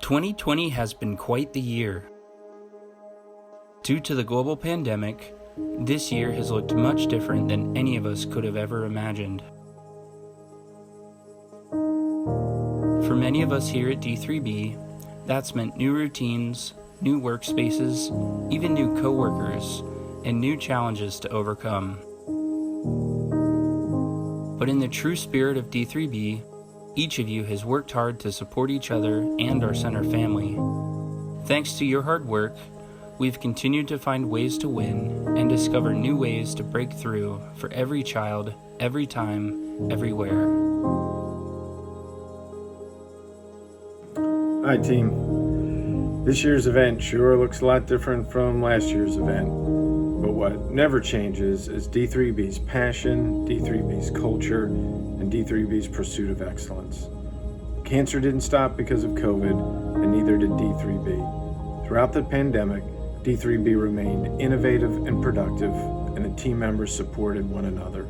2020 has been quite the year. Due to the global pandemic, this year has looked much different than any of us could have ever imagined. For many of us here at D3b, that's meant new routines, new workspaces, even new coworkers, and new challenges to overcome. But in the true spirit of D3b, each of you has worked hard to support each other and our center family. Thanks to your hard work, we've continued to find ways to win and discover new ways to break through for every child, every time, everywhere. Hi team. This year's event sure looks a lot different from last year's event, but what never changes is D3b's passion, D3b's culture, and D3b's pursuit of excellence. Cancer didn't stop because of COVID, and neither did D3b. Throughout the pandemic, D3b remained innovative and productive, and the team members supported one another.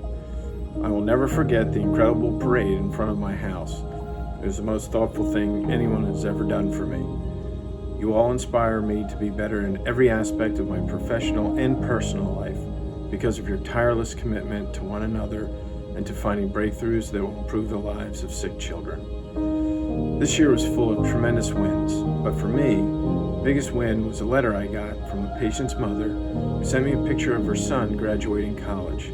I will never forget the incredible parade in front of my house. It was the most thoughtful thing anyone has ever done for me. You all inspire me to be better in every aspect of my professional and personal life because of your tireless commitment to one another and to finding breakthroughs that will improve the lives of sick children. This year was full of tremendous wins, but for me, the biggest win was a letter I got from a patient's mother who sent me a picture of her son graduating college.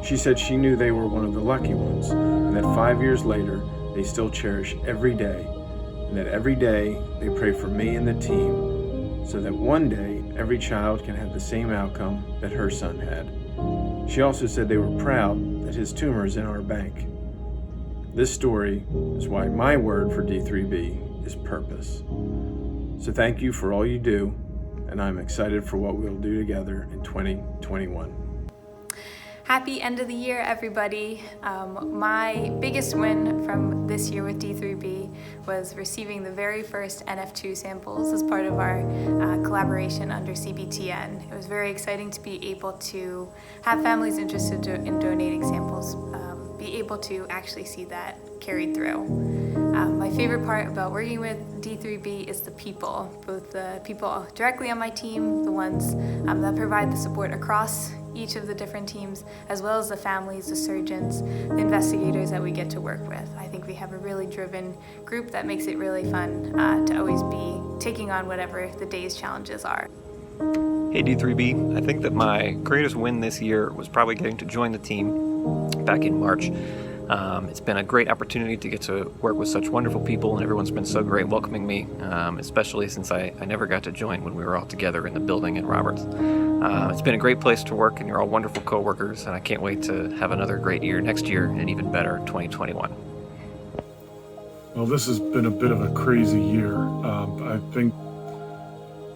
She said she knew they were one of the lucky ones, and that 5 years later, they still cherish every day, and that every day they pray for me and the team so that one day every child can have the same outcome that her son had. She also said they were proud that his tumor is in our bank. This story is why my word for D3b is purpose. So thank you for all you do, and I'm excited for what we'll do together in 2021. Happy end of the year, everybody. My biggest win from this year with D3b was receiving the very first NF2 samples as part of our collaboration under CBTN. It was very exciting to be able to have families interested in donating samples, be able to actually see that carried through. My favorite part about working with D3b is the people, both the people directly on my team, the ones that provide the support across each of the different teams, as well as the families, the surgeons, the investigators that we get to work with. I think we have a really driven group that makes it really fun to always be taking on whatever the day's challenges are. Hey D3b, I think that my greatest win this year was probably getting to join the team back in March. It's been a great opportunity to get to work with such wonderful people, and everyone's been so great welcoming me, especially since I never got to join when we were all together in the building at Roberts. It's been a great place to work, and you're all wonderful coworkers, and I can't wait to have another great year next year and even better 2021. Well, this has been a bit of a crazy year. I think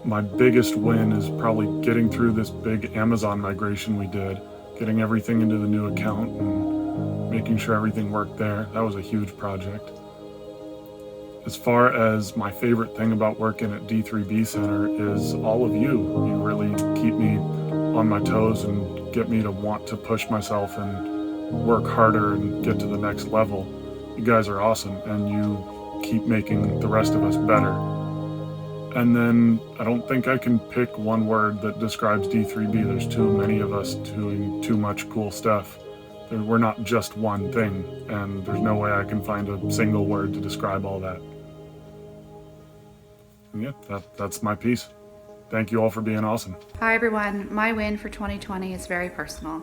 my biggest win is probably getting through this big Amazon migration we did, getting everything into the new account and making sure everything worked there. That was a huge project. As far as my favorite thing about working at D3b Center is all of you. You really keep me on my toes and get me to want to push myself and work harder and get to the next level. You guys are awesome, and you keep making the rest of us better. And then I don't think I can pick one word that describes D3b. There's too many of us doing too much cool stuff. We're not just one thing, and there's no way I can find a single word to describe all that. And yeah, that's my piece. Thank you all for being awesome. Hi everyone, my win for 2020 is very personal.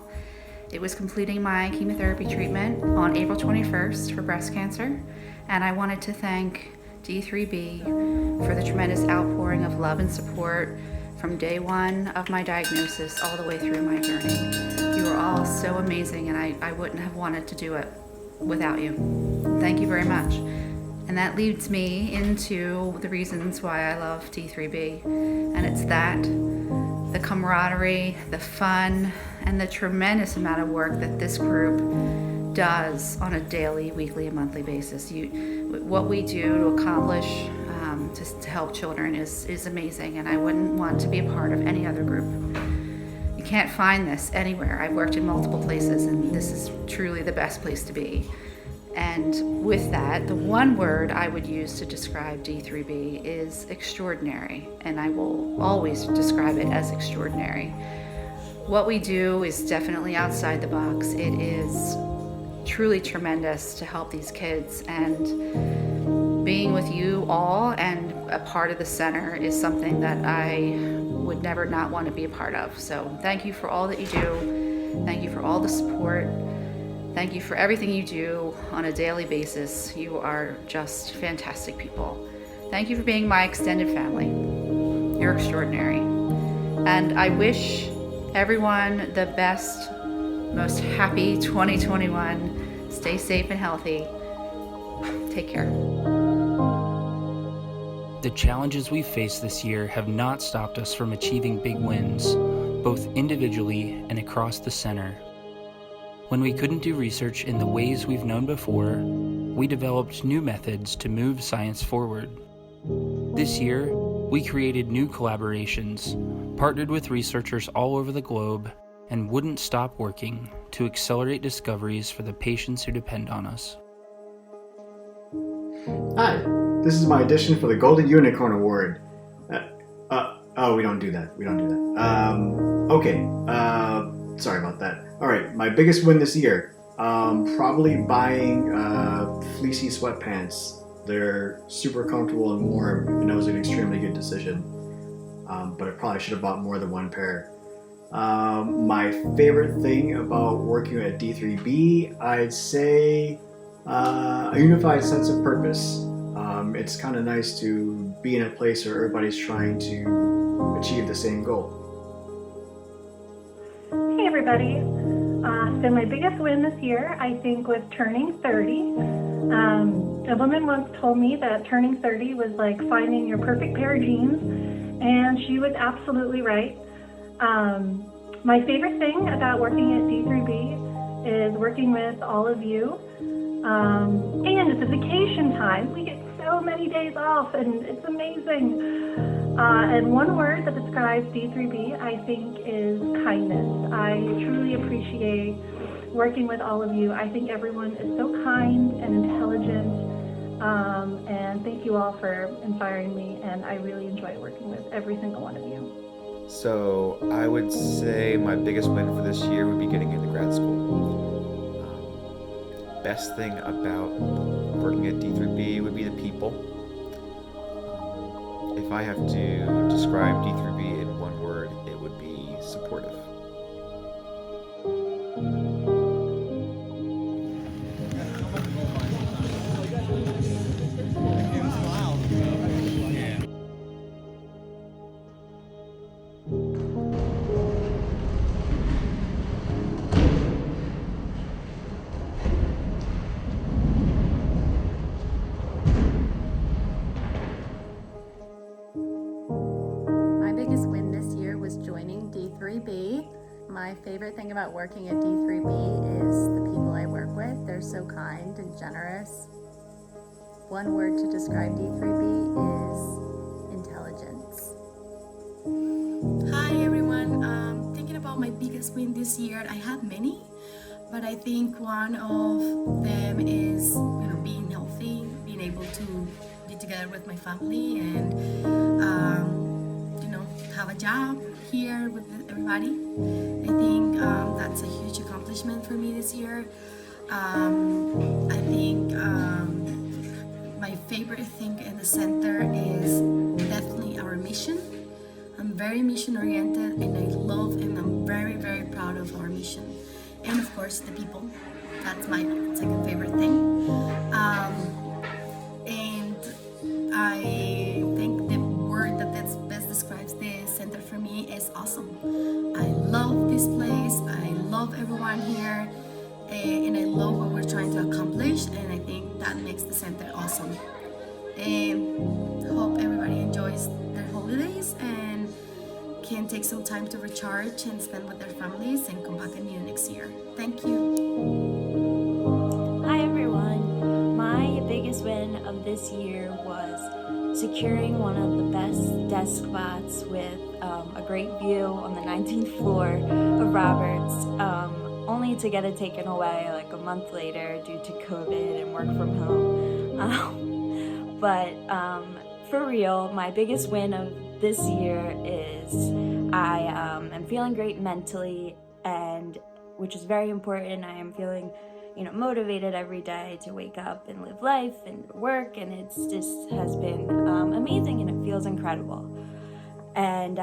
It was completing my chemotherapy treatment on April 21st for breast cancer, and I wanted to thank D3b for the tremendous outpouring of love and support from day one of my diagnosis all the way through my journey. You are all so amazing, and I wouldn't have wanted to do it without you. Thank you very much. And that leads me into the reasons why I love D3b, and it's that, the camaraderie, the fun, and the tremendous amount of work that this group does on a daily, weekly, and monthly basis. What we do to accomplish to help children is amazing, and I wouldn't want to be a part of any other group. You can't find this anywhere. I've worked in multiple places, and this is truly the best place to be. And with that, the one word I would use to describe D3B is extraordinary, and I will always describe it as extraordinary. What we do is definitely outside the box. It is truly tremendous to help these kids, and being with you all and a part of the center is something that I would never not want to be a part of. So thank you for all that you do. Thank you for all the support. Thank you for everything you do on a daily basis. You are just fantastic people. Thank you for being my extended family. You're extraordinary. And I wish everyone the best, most happy 2021. Stay safe and healthy. Take care. The challenges we faced this year have not stopped us from achieving big wins, both individually and across the center. When we couldn't do research in the ways we've known before, we developed new methods to move science forward. This year, we created new collaborations, partnered with researchers all over the globe, and wouldn't stop working to accelerate discoveries for the patients who depend on us. Hi, this is my audition for the Golden Unicorn Award. We don't do that. Sorry about that. All right, my biggest win this year, probably buying fleecy sweatpants. They're super comfortable and warm, and it was an extremely good decision. But I probably should have bought more than one pair. My favorite thing about working at D3b, I'd say a unified sense of purpose. It's kind of nice to be in a place where everybody's trying to achieve the same goal. Hey everybody. So my biggest win this year, I think, was turning 30. A woman once told me that turning 30 was like finding your perfect pair of jeans, and she was absolutely right. My favorite thing about working at D3b is working with all of you. And it's a vacation time. We get so many days off, and it's amazing. And one word that describes D3b, I think, is kindness. I truly appreciate working with all of you. I think everyone is so kind and intelligent, and thank you all for inspiring me, and I really enjoy working with every single one of you. So I would say my biggest win for this year would be getting into grad school. Best thing about working at D3b would be the people. If I have to describe D3b in one word, it would be supportive. D3b. My favorite thing about working at D3b is the people I work with. They're so kind and generous. One word to describe D3b is intelligence. Hi everyone. Thinking about my biggest win this year, I have many, but I think one of them is being healthy, being able to be together with my family and have a job here with everybody. I think that's a huge accomplishment for me this year. I think my favorite thing in the center is definitely our mission. I'm very mission oriented, and I love and I'm very, very proud of our mission. And of course the people. That's my second favorite thing. And I think the word that best describes this center for me is awesome. I love this place, I love everyone here, and I love what we're trying to accomplish, and I think that makes the center awesome. And hope everybody enjoys their holidays and can take some time to recharge and spend with their families and come back anew next year. Thank you. Hi everyone. My biggest win of this year was securing one of the best desk spots with a great view on the 19th floor of Roberts. only to get it taken away like a month later due to COVID and work from home. But for real, my biggest win of this year is I am feeling great mentally, and which is very important. I am feeling, motivated every day to wake up and live life and work, and it's just has been amazing, and it feels incredible. And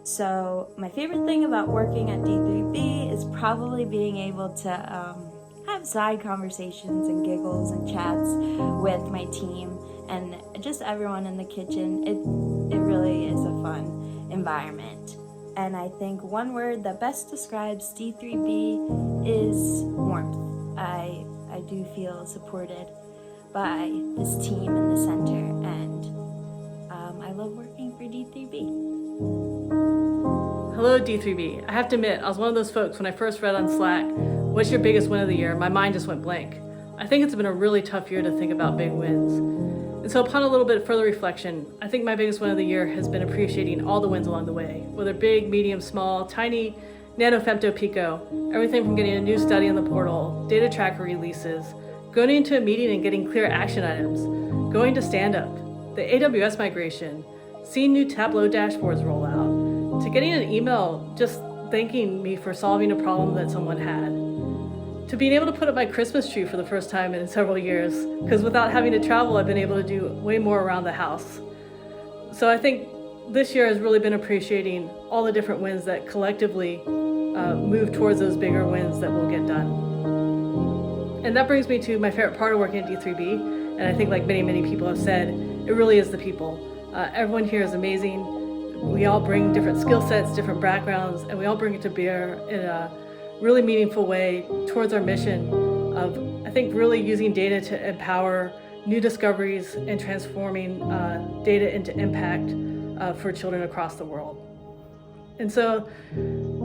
so my favorite thing about working at D3b is probably being able to have side conversations and giggles and chats with my team and just everyone in the kitchen. It really is a fun environment. And I think one word that best describes D3b is warmth. I do feel supported by this team in the center, and I love working for D3b. Hello D3b. I have to admit, I was one of those folks when I first read on Slack, what's your biggest win of the year? My mind just went blank. I think it's been a really tough year to think about big wins. And so upon a little bit further reflection, I think my biggest win of the year has been appreciating all the wins along the way, whether big, medium, small, tiny, nano, femto, pico, everything from getting a new study in the portal, data tracker releases, going into a meeting and getting clear action items, going to stand-up, the AWS migration, seeing new Tableau dashboards roll out, to getting an email just thanking me for solving a problem that someone had, to being able to put up my Christmas tree for the first time in several years, because without having to travel, I've been able to do way more around the house. So I think this year has really been appreciating all the different wins that collectively move towards those bigger wins that will get done. And that brings me to my favorite part of working at D3b, and I think like many people have said, it really is the people. Everyone here is amazing. We all bring different skill sets, different backgrounds, and we all bring it to bear in a really meaningful way towards our mission of, I think, really using data to empower new discoveries and transforming data into impact for children across the world. And so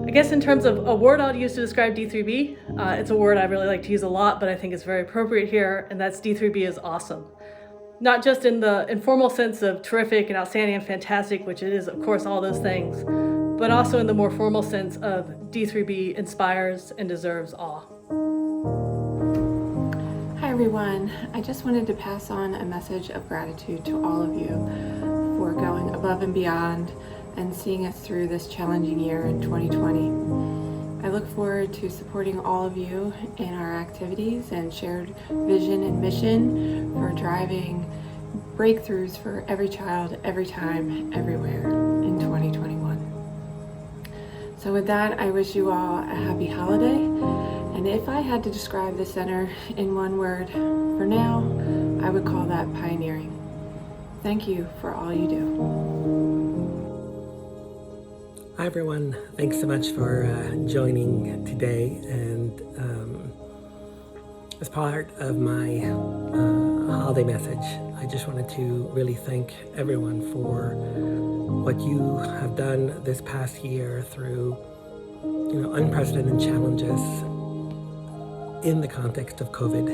I guess in terms of a word I'll use to describe D3b, it's a word I really like to use a lot, but I think it's very appropriate here, and that's D3b is awesome. Not just in the informal sense of terrific and outstanding and fantastic, which it is, of course, all those things, but also in the more formal sense of D3b inspires and deserves awe. Hi everyone, I just wanted to pass on a message of gratitude to all of you for going above and beyond and seeing us through this challenging year in 2020. I look forward to supporting all of you in our activities and shared vision and mission for driving breakthroughs for every child, every time, everywhere in 2021. So with that, I wish you all a happy holiday. And if I had to describe the center in one word, for now, I would call that pioneering. Thank you for all you do. Hi everyone, thanks so much for joining today, and as part of my holiday message, I just wanted to really thank everyone for what you have done this past year through unprecedented challenges in the context of COVID.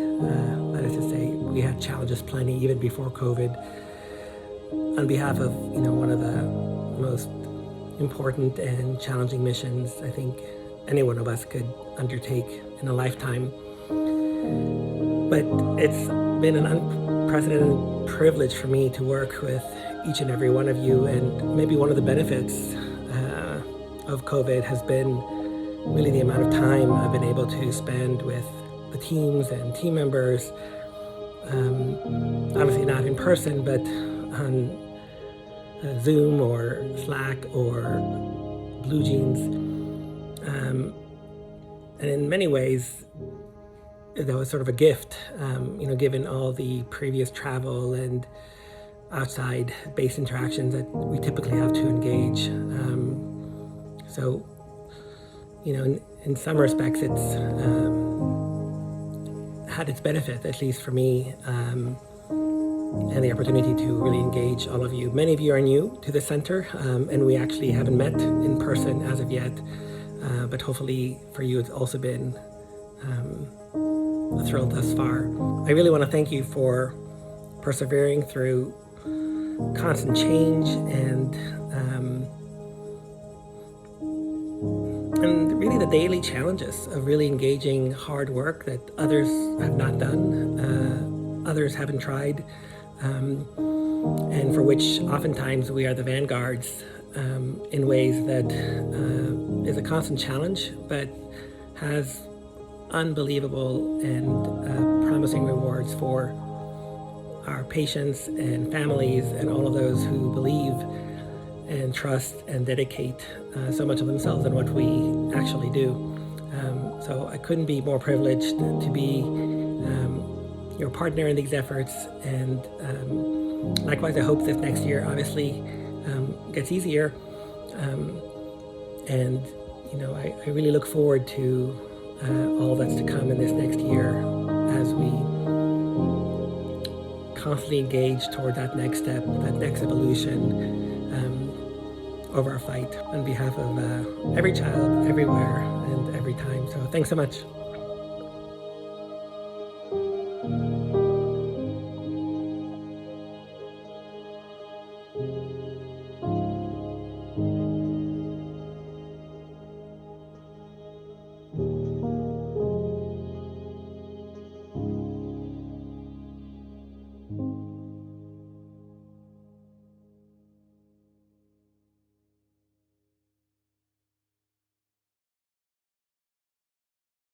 That is to say, we had challenges plenty even before COVID. On behalf of one of the most important and challenging missions I think any one of us could undertake in a lifetime. But it's been an unprecedented privilege for me to work with each and every one of you, and maybe one of the benefits of COVID has been really the amount of time I've been able to spend with the teams and team members, obviously not in person, but on Zoom or Slack or Blue Jeans. And in many ways, that was sort of a gift, given all the previous travel and outside base interactions that we typically have to engage. So, in some respects, it's had its benefit, at least for me, and the opportunity to really engage all of you. Many of you are new to the center, and we actually haven't met in person as of yet, but hopefully for you it's also been a thrill thus far. I really want to thank you for persevering through constant change and and really the daily challenges of really engaging hard work that others have not done, others haven't tried, and for which oftentimes we are the vanguards in ways that is a constant challenge, but has unbelievable and promising rewards for our patients and families and all of those who believe and trust and dedicate so much of themselves in what we actually do. So I couldn't be more privileged to be your partner in these efforts, and likewise I hope this next year obviously gets easier, and I really look forward to all that's to come in this next year as we constantly engage toward that next step, that next evolution of our fight on behalf of every child, everywhere, and every time. So thanks so much.